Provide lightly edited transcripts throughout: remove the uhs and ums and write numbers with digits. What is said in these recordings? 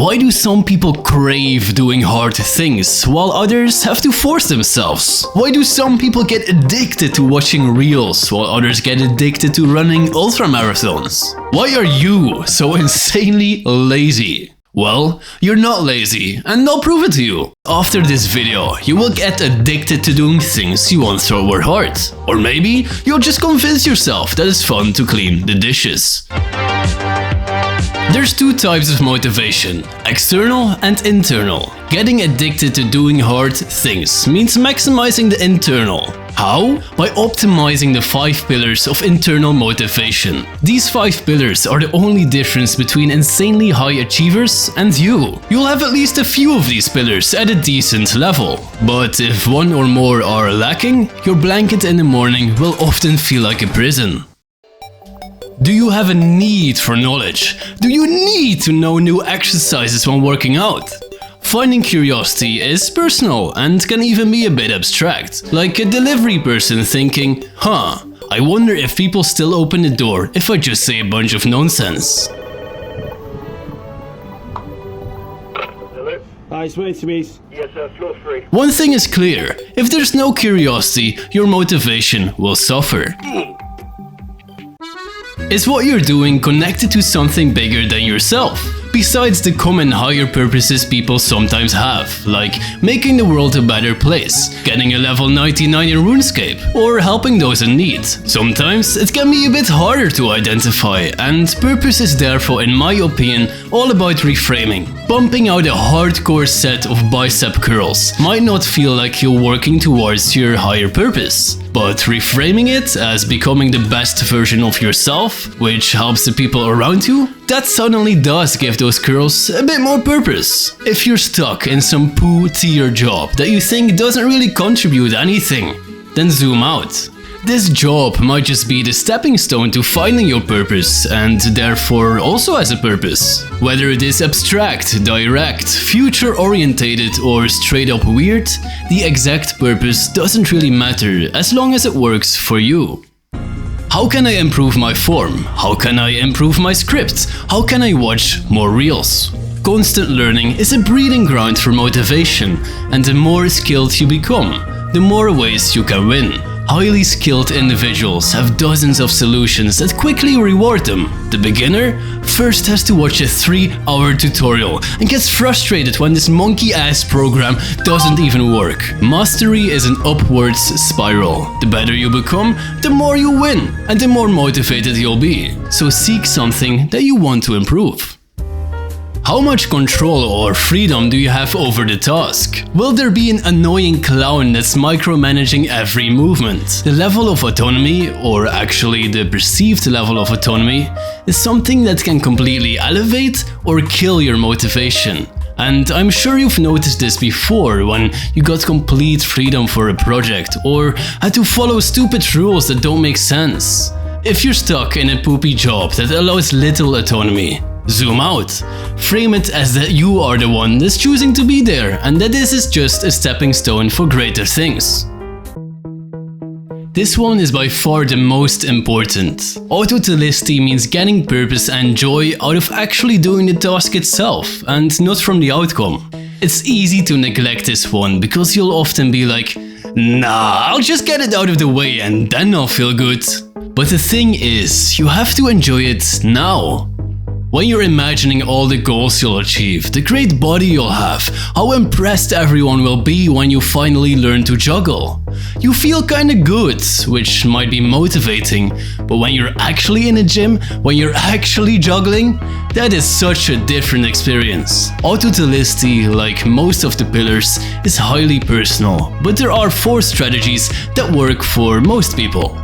Why do some people crave doing hard things, while others have to force themselves? Why do some people get addicted to watching reels, while others get addicted to running ultramarathons? Why are you so insanely lazy? Well, you're not lazy, and I'll prove it to you. After this video, you will get addicted to doing things you once thought were hard. Or maybe you'll just convince yourself that it's fun to clean the dishes. There's two types of motivation, external and internal. Getting addicted to doing hard things means maximizing the internal. How? By optimizing the 5 pillars of internal motivation. These 5 pillars are the only difference between insanely high achievers and you. You'll have at least a few of these pillars at a decent level. But if one or more are lacking, your blanket in the morning will often feel like a prison. Do you have a need for knowledge? Do you need to know new exercises when working out? Finding curiosity is personal and can even be a bit abstract, like a delivery person thinking, I wonder if people still open the door if I just say a bunch of nonsense. Hello? Hi, it's Mace. Yes, floor 3. One thing is clear, if there's no curiosity, your motivation will suffer. Is what you're doing connected to something bigger than yourself? Besides the common higher purposes people sometimes have, like making the world a better place, getting a level 99 in RuneScape, or helping those in need. Sometimes it can be a bit harder to identify, and purpose is therefore, in my opinion, all about reframing. Bumping out a hardcore set of bicep curls might not feel like you're working towards your higher purpose, but reframing it as becoming the best version of yourself, which helps the people around you, that suddenly does give those curls a bit more purpose. If you're stuck in some poo-tier job that you think doesn't really contribute anything, then zoom out. This job might just be the stepping stone to finding your purpose, and therefore also has a purpose. Whether it is abstract, direct, future-orientated or straight up weird, the exact purpose doesn't really matter as long as it works for you. How can I improve my form? How can I improve my script? How can I watch more reels? Constant learning is a breeding ground for motivation, and the more skilled you become, the more ways you can win. Highly skilled individuals have dozens of solutions that quickly reward them. The beginner first has to watch a 3-hour tutorial and gets frustrated when this monkey-ass program doesn't even work. Mastery is an upwards spiral. The better you become, the more you win, and the more motivated you'll be. So seek something that you want to improve. How much control or freedom do you have over the task? Will there be an annoying clown that's micromanaging every movement? The level of autonomy, or actually the perceived level of autonomy, is something that can completely elevate or kill your motivation. And I'm sure you've noticed this before when you got complete freedom for a project or had to follow stupid rules that don't make sense. If you're stuck in a poopy job that allows little autonomy, zoom out. Frame it as that you are the one that's choosing to be there and that this is just a stepping stone for greater things. This one is by far the most important. Autotelicity means getting purpose and joy out of actually doing the task itself and not from the outcome. It's easy to neglect this one because you'll often be like, nah, I'll just get it out of the way and then I'll feel good. But the thing is, you have to enjoy it now. When you're imagining all the goals you'll achieve, the great body you'll have, how impressed everyone will be when you finally learn to juggle. You feel kinda good, which might be motivating, but when you're actually in a gym, when you're actually juggling, that is such a different experience. Autotelicity, like most of the pillars, is highly personal, but there are 4 strategies that work for most people.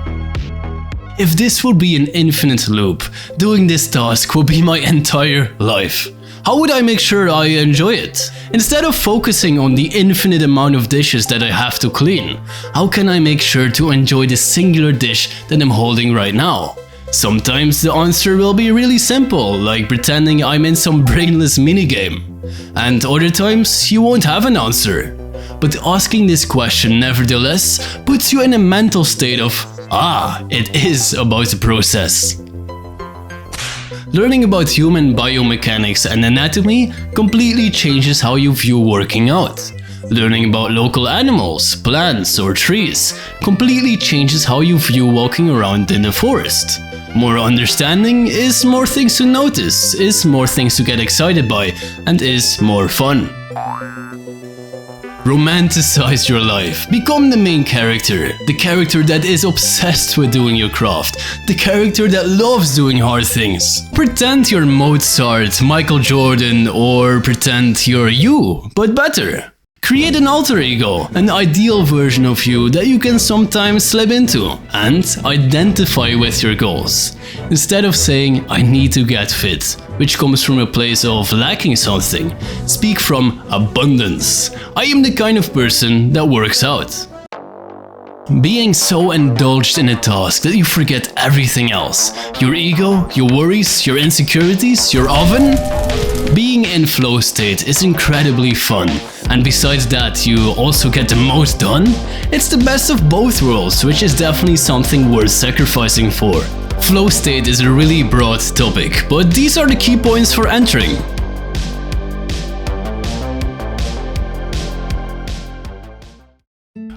If this would be an infinite loop, doing this task would be my entire life. How would I make sure I enjoy it? Instead of focusing on the infinite amount of dishes that I have to clean, how can I make sure to enjoy the singular dish that I'm holding right now? Sometimes the answer will be really simple, like pretending I'm in some brainless minigame. And other times you won't have an answer. But asking this question nevertheless puts you in a mental state of, it is about the process. Learning about human biomechanics and anatomy completely changes how you view working out. Learning about local animals, plants or trees completely changes how you view walking around in the forest. More understanding is more things to notice, is more things to get excited by, and is more fun. Romanticize your life. Become the main character. The character that is obsessed with doing your craft. The character that loves doing hard things. Pretend you're Mozart, Michael Jordan, or pretend you're you, but better. Create an alter ego, an ideal version of you that you can sometimes slip into, and identify with your goals. Instead of saying, I need to get fit, which comes from a place of lacking something, speak from abundance. I am the kind of person that works out. Being so indulged in a task that you forget everything else. Your ego, your worries, your insecurities, your oven. Being in flow state is incredibly fun, and besides that you also get the most done. It's the best of both worlds, which is definitely something worth sacrificing for. Flow state is a really broad topic, but these are the key points for entering.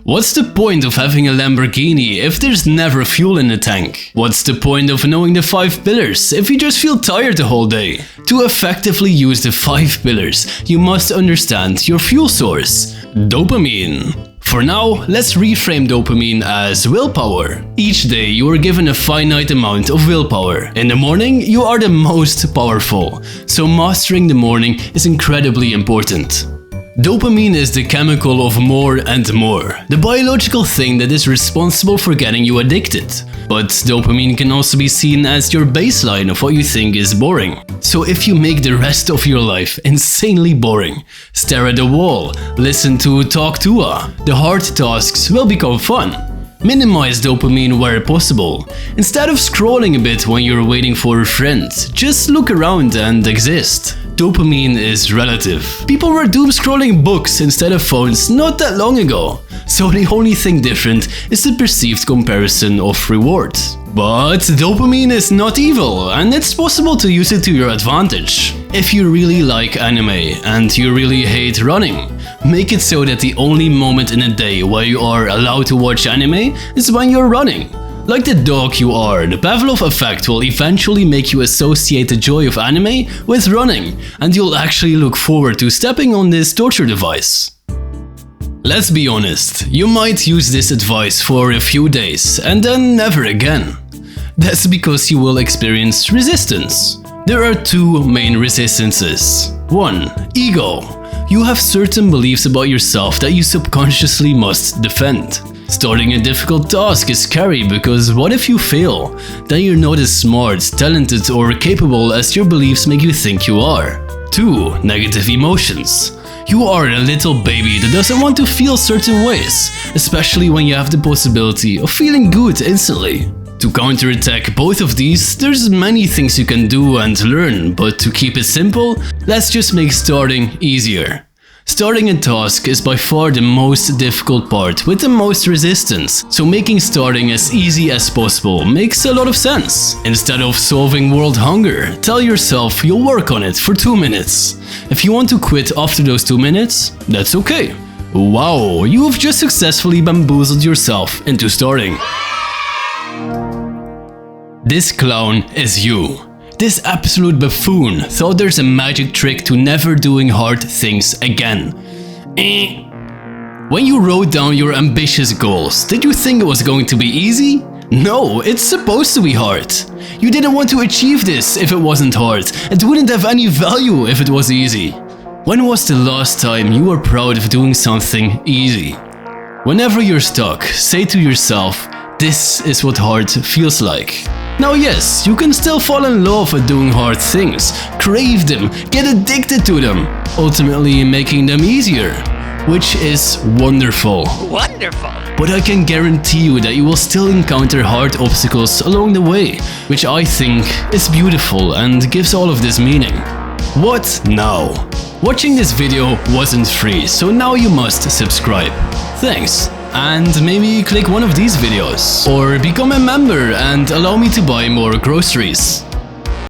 What's the point of having a Lamborghini if there's never fuel in the tank? What's the point of knowing the 5 pillars if you just feel tired the whole day? To effectively use the 5 pillars, you must understand your fuel source, dopamine. For now, let's reframe dopamine as willpower. Each day you are given a finite amount of willpower. In the morning, you are the most powerful, so mastering the morning is incredibly important. Dopamine is the chemical of more and more, the biological thing that is responsible for getting you addicted. But dopamine can also be seen as your baseline of what you think is boring. So if you make the rest of your life insanely boring, stare at the wall, listen to Talk Tua, the hard tasks will become fun. Minimize dopamine where possible. Instead of scrolling a bit when you're waiting for a friend, just look around and exist. Dopamine is relative. People were doom scrolling books instead of phones not that long ago. So the only thing different is the perceived comparison of reward. But dopamine is not evil, and it's possible to use it to your advantage. If you really like anime and you really hate running, make it so that the only moment in a day where you are allowed to watch anime is when you're running. Like the dog you are, the Pavlov effect will eventually make you associate the joy of anime with running, and you'll actually look forward to stepping on this torture device. Let's be honest, you might use this advice for a few days and then never again. That's because you will experience resistance. There are 2 main resistances. 1. Ego. You have certain beliefs about yourself that you subconsciously must defend. Starting a difficult task is scary because what if you fail? Then you're not as smart, talented or capable as your beliefs make you think you are. 2. Negative emotions. You are a little baby that doesn't want to feel certain ways, especially when you have the possibility of feeling good instantly. To counterattack both of these, there's many things you can do and learn, but to keep it simple, let's just make starting easier. Starting a task is by far the most difficult part with the most resistance, so making starting as easy as possible makes a lot of sense. Instead of solving world hunger, tell yourself you'll work on it for 2 minutes. If you want to quit after those 2 minutes, that's okay. Wow, you have just successfully bamboozled yourself into starting. This clown is you. This absolute buffoon thought there's a magic trick to never doing hard things again. When you wrote down your ambitious goals, did you think it was going to be easy? No, it's supposed to be hard. You didn't want to achieve this if it wasn't hard. It wouldn't have any value if it was easy. When was the last time you were proud of doing something easy? Whenever you're stuck, say to yourself, this is what hard feels like. Now yes, you can still fall in love with doing hard things, crave them, get addicted to them, ultimately making them easier, which is wonderful. Wonderful! But I can guarantee you that you will still encounter hard obstacles along the way, which I think is beautiful and gives all of this meaning. What now? Watching this video wasn't free, so now you must subscribe. Thanks. And maybe click one of these videos, or become a member and allow me to buy more groceries.